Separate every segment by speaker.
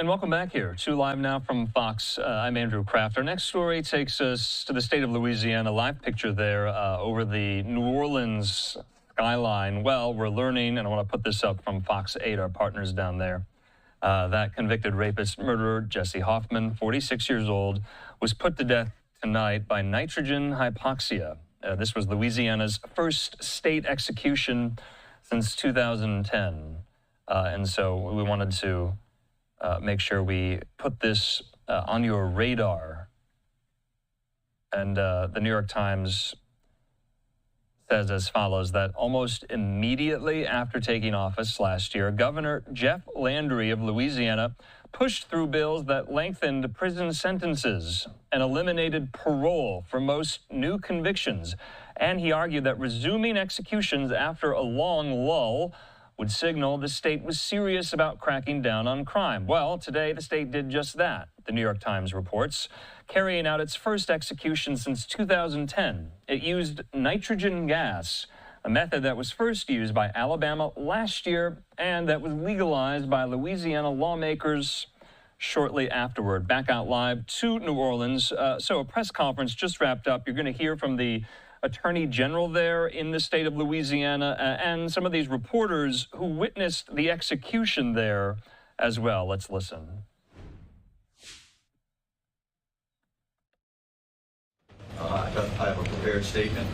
Speaker 1: And welcome back here to Live Now from Fox. I'm Andrew Kraft. Our next story takes us to the state of Louisiana. Live picture there over the New Orleans skyline. Well, we're learning, and I want to put this up from Fox 8, our partners down there, that convicted rapist murderer Jessie Hoffman, 46 years old, was put to death tonight by nitrogen hypoxia. This was Louisiana's first state execution since 2010. And so we wanted to make sure we put this on your radar. And the New York Times says as follows, that almost immediately after taking office last year, Governor Jeff Landry of Louisiana pushed through bills that lengthened prison sentences and eliminated parole for most new convictions. And he argued that resuming executions after a long lull would signal the state was serious about cracking down on crime. Well, today the state did just that, the New York Times reports, carrying out its first execution since 2010. It used nitrogen gas, a method that was first used by Alabama last year and that was legalized by Louisiana lawmakers shortly afterward. Back out live to New Orleans. So a press conference just wrapped up. You're going to hear from the Attorney General there in the state of Louisiana and some of these reporters who witnessed the execution there as well. Let's listen.
Speaker 2: I have a prepared statement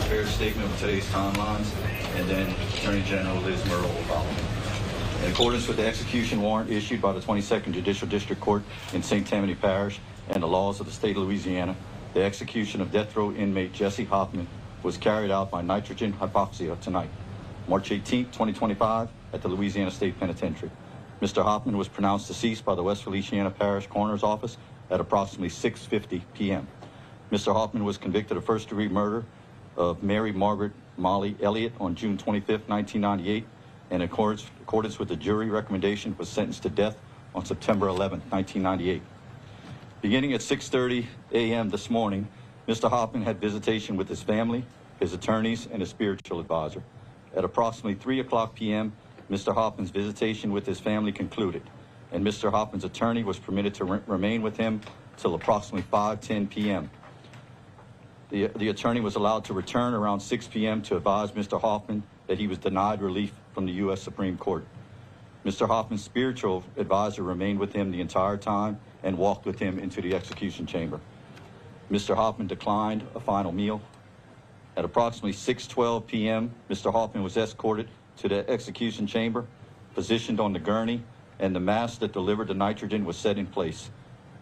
Speaker 2: with today's timelines, and then Attorney General Liz Murrow will follow. In accordance with the execution warrant issued by the 22nd Judicial District Court in St. Tammany Parish and the laws of the state of Louisiana, the execution of death row inmate Jessie Hoffman was carried out by nitrogen hypoxia tonight, March 18, 2025, at the Louisiana State Penitentiary. Mr. Hoffman was pronounced deceased by the West Feliciana Parish Coroner's Office at approximately 6:50 p.m. Mr. Hoffman was convicted of first-degree murder of Mary Margaret Molly Elliott on June 25, 1998, and in accordance with the jury recommendation was sentenced to death on September 11, 1998. Beginning at 6:30 a.m. this morning, Mr. Hoffman had visitation with his family, his attorneys, and his spiritual advisor. At approximately 3 o'clock p.m., Mr. Hoffman's visitation with his family concluded, and Mr. Hoffman's attorney was permitted to remain with him till approximately 5:10 p.m. The attorney was allowed to return around 6 p.m. to advise Mr. Hoffman that he was denied relief from the U.S. Supreme Court. Mr. Hoffman's spiritual advisor remained with him the entire time and walked with him into the execution chamber. Mr. Hoffman declined a final meal. At approximately 6:12 p.m., Mr. Hoffman was escorted to the execution chamber, positioned on the gurney, and the mask that delivered the nitrogen was set in place.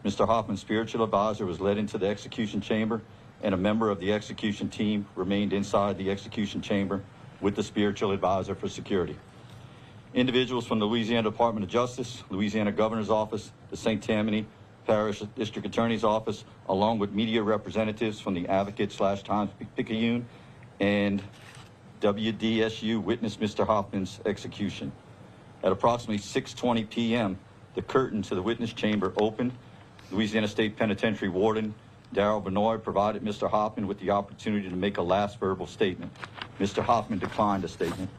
Speaker 2: Mr. Hoffman's spiritual advisor was led into the execution chamber, and a member of the execution team remained inside the execution chamber with the spiritual advisor for security. Individuals from the Louisiana Department of Justice, Louisiana Governor's Office, the St. Tammany Parish District Attorney's Office, along with media representatives from the Advocate/Times-Picayune and WDSU witnessed Mr. Hoffman's execution. At approximately 6:20 p.m., the curtain to the witness chamber opened. Louisiana State Penitentiary Warden Darrell Benoit provided Mr. Hoffman with the opportunity to make a last verbal statement. Mr. Hoffman declined a statement.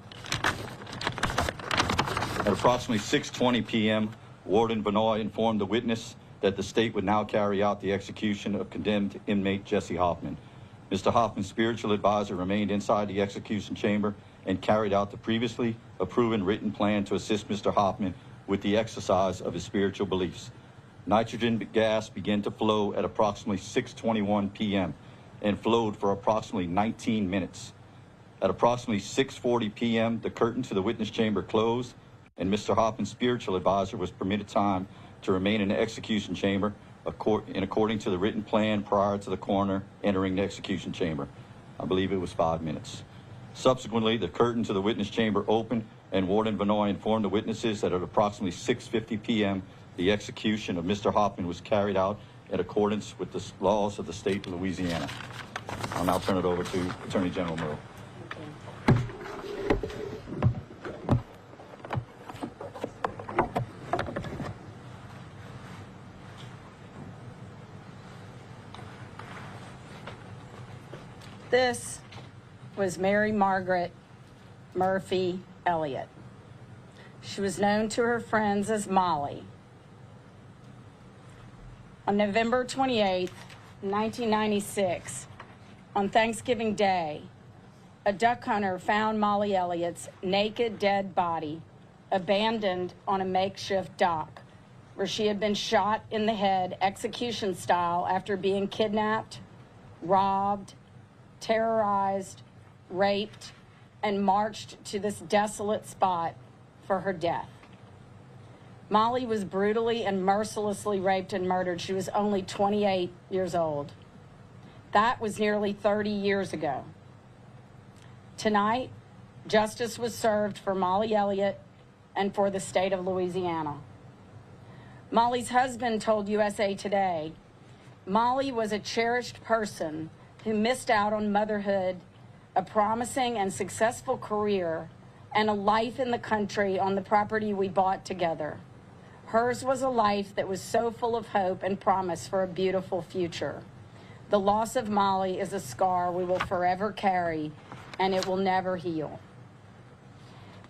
Speaker 2: At approximately 6:20 p.m., Warden Benoit informed the witness that the state would now carry out the execution of condemned inmate Jessie Hoffman. Mr. Hoffman's spiritual advisor remained inside the execution chamber and carried out the previously approved written plan to assist Mr. Hoffman with the exercise of his spiritual beliefs. Nitrogen gas began to flow at approximately 6:21 p.m. and flowed for approximately 19 minutes. At approximately 6:40 p.m., the curtain to the witness chamber closed, and Mr. Hoffman's spiritual advisor was permitted time to remain in the execution chamber according to the written plan prior to the coroner entering the execution chamber. I believe it was 5 minutes. Subsequently, the curtain to the witness chamber opened, and Warden Benoit informed the witnesses that at approximately 6:50 p.m., the execution of Mr. Hoffman was carried out in accordance with the laws of the state of Louisiana. I'll now turn it over to Attorney General Murrow.
Speaker 3: This was Mary Margaret Murphy Elliott. She was known to her friends as Molly. On November 28, 1996, on Thanksgiving Day, a duck hunter found Molly Elliott's naked, dead body abandoned on a makeshift dock where she had been shot in the head execution style after being kidnapped, robbed, terrorized, raped, and marched to this desolate spot for her death. Molly was brutally and mercilessly raped and murdered. She was only 28 years old. That was nearly 30 years ago. Tonight, justice was served for Molly Elliott and for the state of Louisiana. Molly's husband told USA Today, Molly was a cherished person who missed out on motherhood, a promising and successful career, and a life in the country on the property we bought together. Hers was a life that was so full of hope and promise for a beautiful future. The loss of Molly is a scar we will forever carry, and it will never heal.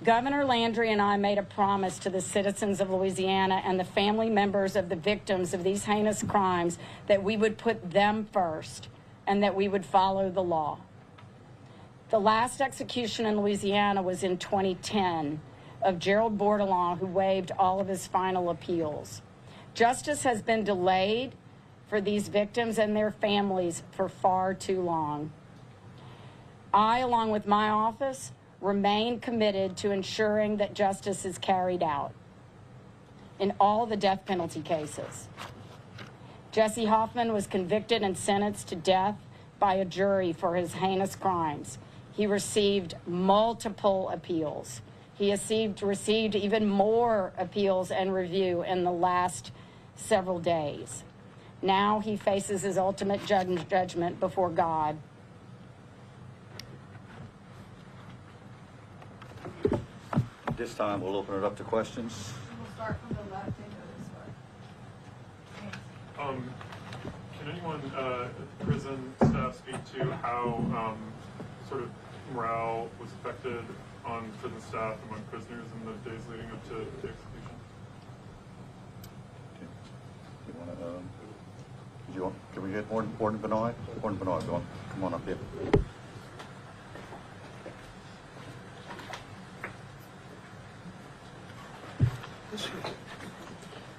Speaker 3: Governor Landry and I made a promise to the citizens of Louisiana and the family members of the victims of these heinous crimes that we would put them first and that we would follow the law. The last execution in Louisiana was in 2010 of Gerald Bourdillon, who waived all of his final appeals. Justice has been delayed for these victims and their families for far too long. I, along with my office, remain committed to ensuring that justice is carried out in all the death penalty cases. Jessie Hoffman was convicted and sentenced to death by a jury for his heinous crimes. He received multiple appeals. He received even more appeals and review in the last several days. Now he faces his ultimate judgment before God.
Speaker 2: At this time, we'll open it up to questions.
Speaker 4: We'll start from the left and go this way.
Speaker 5: Can anyone at the prison staff speak to how sort of morale was affected on prison staff among prisoners in the days leading up to the execution?
Speaker 2: Can we get Warden Benoit? Warden Benoit, come on up here.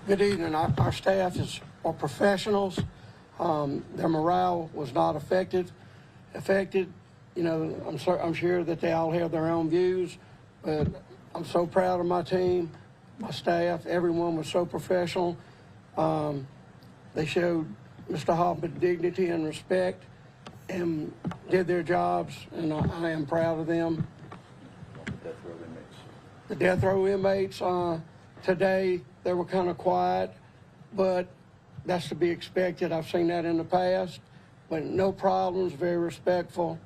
Speaker 6: Good evening. Our staff are professionals. Their morale was not affected. You know, I'm sure that they all have their own views, but I'm so proud of my team, my staff. Everyone was so professional. They showed Mr. Hoffman dignity and respect and did their jobs, and I am proud of them. The death row inmates, today they were kind of quiet, but that's to be expected. I've seen that in the past, but no problems, very respectful,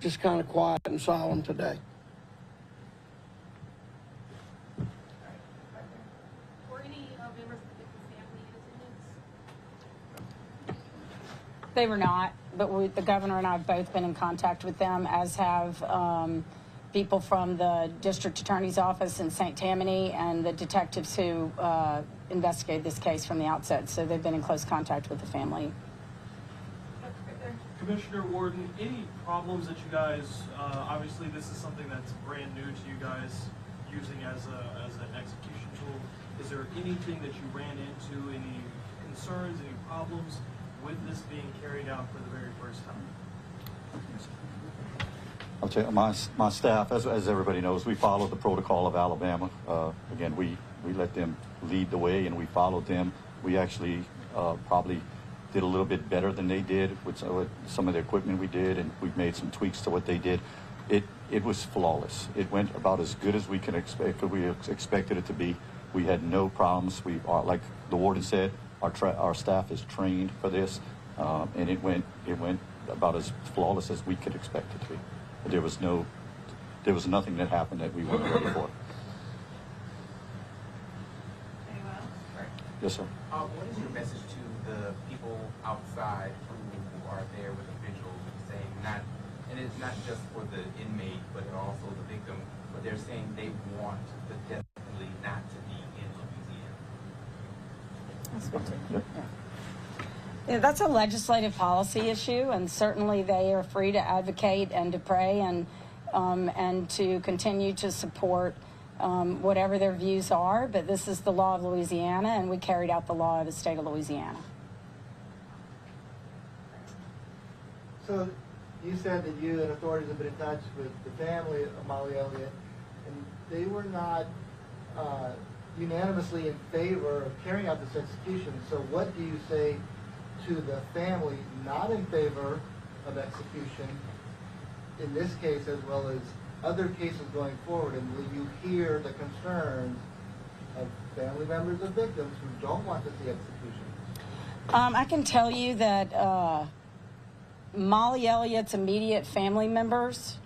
Speaker 6: just kind of quiet and solemn today.
Speaker 4: Were any members of the victim's family in attendance?
Speaker 3: They were not, but the governor and I have both been in contact with them, as have people from the district attorney's office in St. Tammany and the detectives who investigated this case from the outset. So they've been in close contact with the family.
Speaker 7: Commissioner Warden, any problems that you guys, obviously this is something that's brand new to you guys, using as an execution tool. Is there anything that you ran into, any concerns, any problems with this being carried out for the very first time?
Speaker 2: I'll tell you, my staff, as everybody knows, we follow the protocol of Alabama. Again, we let them lead the way and we followed them. We actually probably did a little bit better than they did with some of the equipment we did, and we've made some tweaks to what they did. It was flawless. It went about as good as we can expect. We expected it to be. We had no problems. We are, like the warden said, our staff is trained for this, and it went about as flawless as we could expect it to be. There was nothing that happened that we weren't ready for.
Speaker 4: Anyone else?
Speaker 2: Yes, sir.
Speaker 8: What is your message to the people outside who are there with the vigils, saying and it's not just for the inmate, but also the victim, but they're saying they want the death penalty
Speaker 3: Yeah, that's a legislative policy issue, and certainly they are free to advocate and to pray and to continue to support whatever their views are. But this is the law of Louisiana, and we carried out the law of the state of Louisiana.
Speaker 9: So you said that you and authorities have been in touch with the family of Molly Elliott, and they were not unanimously in favor of carrying out this execution. So what do you say to the family not in favor of execution in this case as well as other cases going forward? And will you hear the concerns of family members of victims who don't want to see execution?
Speaker 3: I can tell you that Molly Elliott's immediate family members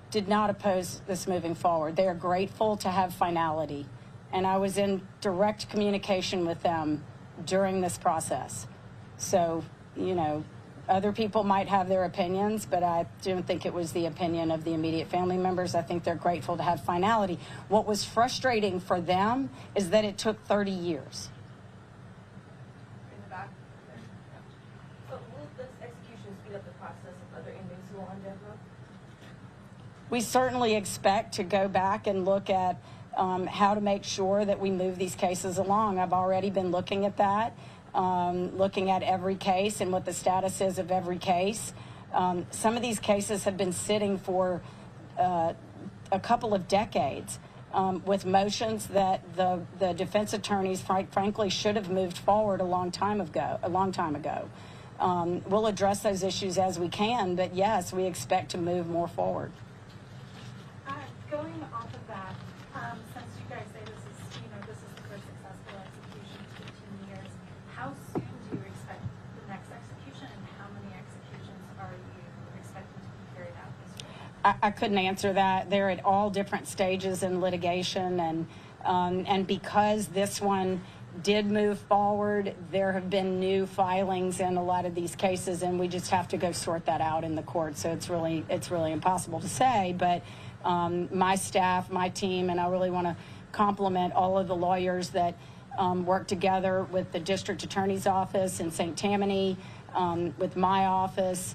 Speaker 3: did not oppose this moving forward. They are grateful to have finality, and I was in direct communication with them during this process. So, you know, other people might have their opinions, but I don't think it was the opinion of the immediate family members. I think they're grateful to have finality. What was frustrating for them is that it took 30 years.
Speaker 4: In the back. So will this execution speed up the process of other inmates who are on death row?
Speaker 3: We certainly expect to go back and look at how to make sure that we move these cases along. I've already been looking at that, looking at every case and what the status is of every case. Some of these cases have been sitting for a couple of decades with motions that the defense attorneys, frankly, should have moved forward a long time ago. We'll address those issues as we can, but yes, we expect to move more forward.
Speaker 4: Going off of that, since you guys say this is the first successful execution in 15 years, how soon do you expect the next execution, and how many executions are you expecting to be carried out this year?
Speaker 3: I couldn't answer that. They're at all different stages in litigation, and because this one did move forward, there have been new filings in a lot of these cases, and we just have to go sort that out in the court. So it's really impossible to say, but my staff, my team, and I really want to compliment all of the lawyers that work together with the district attorney's office in St. Tammany, with my office,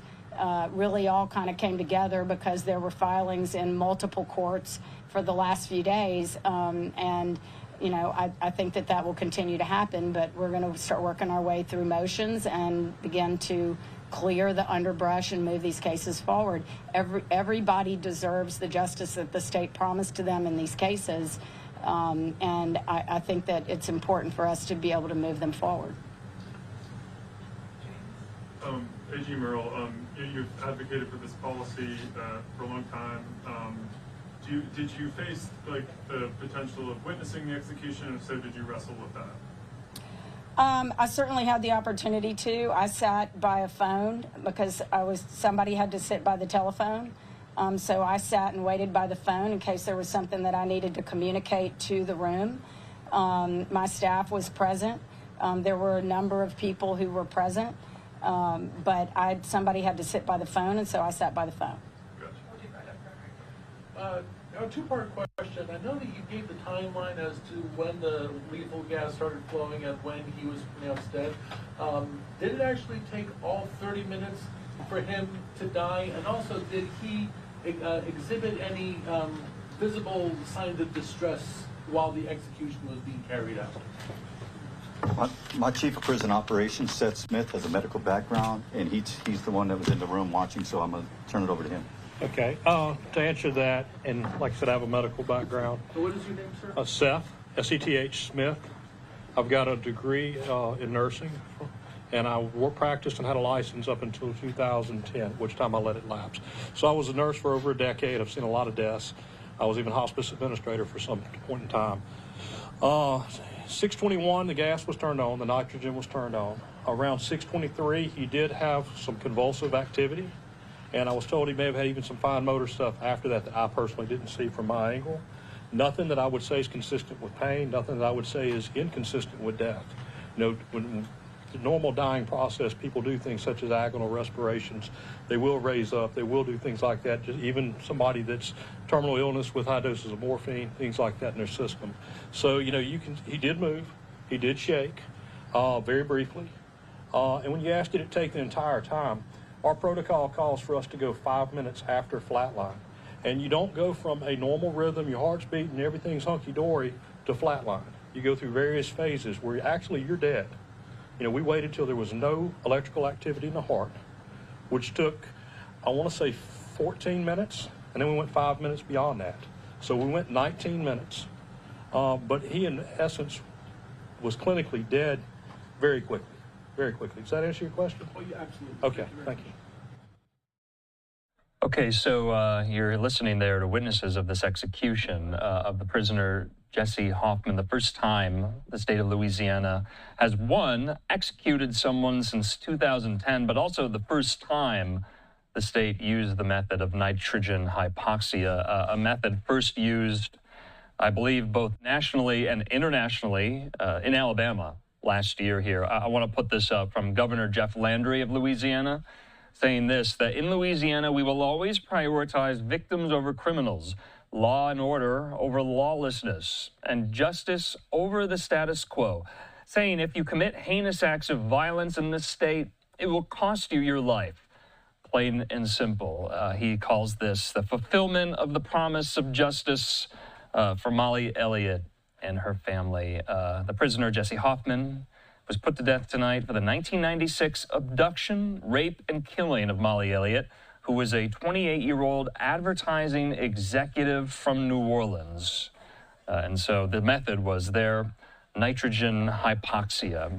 Speaker 3: really all kind of came together because there were filings in multiple courts for the last few days. And, you know, I think that will continue to happen, but we're going to start working our way through motions and begin to clear the underbrush and move these cases forward. Everybody deserves the justice that the state promised to them in these cases, and I think that it's important for us to be able to move them forward.
Speaker 5: A.G. Merle, you've advocated for this policy for a long time. Did you face like the potential of witnessing the execution, and if so, did you wrestle with that?
Speaker 3: I certainly had the opportunity to. I sat by a phone because somebody had to sit by the telephone. So I sat and waited by the phone in case there was something that I needed to communicate to the room. My staff was present. There were a number of people who were present, but somebody had to sit by the phone, and so I sat by the phone.
Speaker 10: A two-part question. I know that you gave the timeline as to when the lethal gas started flowing and when he was pronounced dead. Did it actually take all 30 minutes for him to die? And also, did he exhibit any visible signs of distress while the execution was being carried out?
Speaker 2: My chief of prison operations, Seth Smith, has a medical background, and he's the one that was in the room watching, so I'm going to turn it over to him.
Speaker 11: Okay, to answer that, and like I said, I have a medical background.
Speaker 10: So what is your name, sir?
Speaker 11: Seth, S-E-T-H Smith. I've got a degree in nursing, and I practiced and had a license up until 2010, which time I let it lapse. So I was a nurse for over a decade. I've seen a lot of deaths. I was even hospice administrator for some point in time. 6:21, the gas was turned on, the nitrogen was turned on. Around 6:23, he did have some convulsive activity. And I was told he may have had even some fine motor stuff after that I personally didn't see from my angle. Nothing that I would say is consistent with pain. Nothing that I would say is inconsistent with death. You know, when the normal dying process, people do things such as agonal respirations. They will raise up. They will do things like that. Just even somebody that's terminal illness with high doses of morphine, things like that in their system. So, you know, he did move. He did shake very briefly. And when you asked, did it take the entire time, our protocol calls for us to go 5 minutes after flatline. And you don't go from a normal rhythm, your heart's beating, everything's hunky-dory, to flatline. You go through various phases where you're dead. You know, we waited till there was no electrical activity in the heart, which took, I want to say 14 minutes, and then we went 5 minutes beyond that. So we went 19 minutes. But he, in essence, was clinically dead very quickly. Very quickly. Does that answer your question?
Speaker 10: Oh, yeah, absolutely.
Speaker 11: Okay, thank you.
Speaker 1: Okay, so you're listening there to witnesses of this execution of the prisoner Jessie Hoffman, the first time the state of Louisiana has, one, executed someone since 2010, but also the first time the state used the method of nitrogen hypoxia, a method first used, I believe, both nationally and internationally in Alabama last year here. I want to put this up from Governor Jeff Landry of Louisiana, saying this, that in Louisiana, we will always prioritize victims over criminals, law and order over lawlessness, and justice over the status quo, saying if you commit heinous acts of violence in this state, it will cost you your life. Plain and simple. He calls this the fulfillment of the promise of justice for Molly Elliott and her family. The prisoner, Jessie Hoffman, was put to death tonight for the 1996 abduction, rape, and killing of Molly Elliott, who was a 28-year-old advertising executive from New Orleans. And so the method was their nitrogen hypoxia.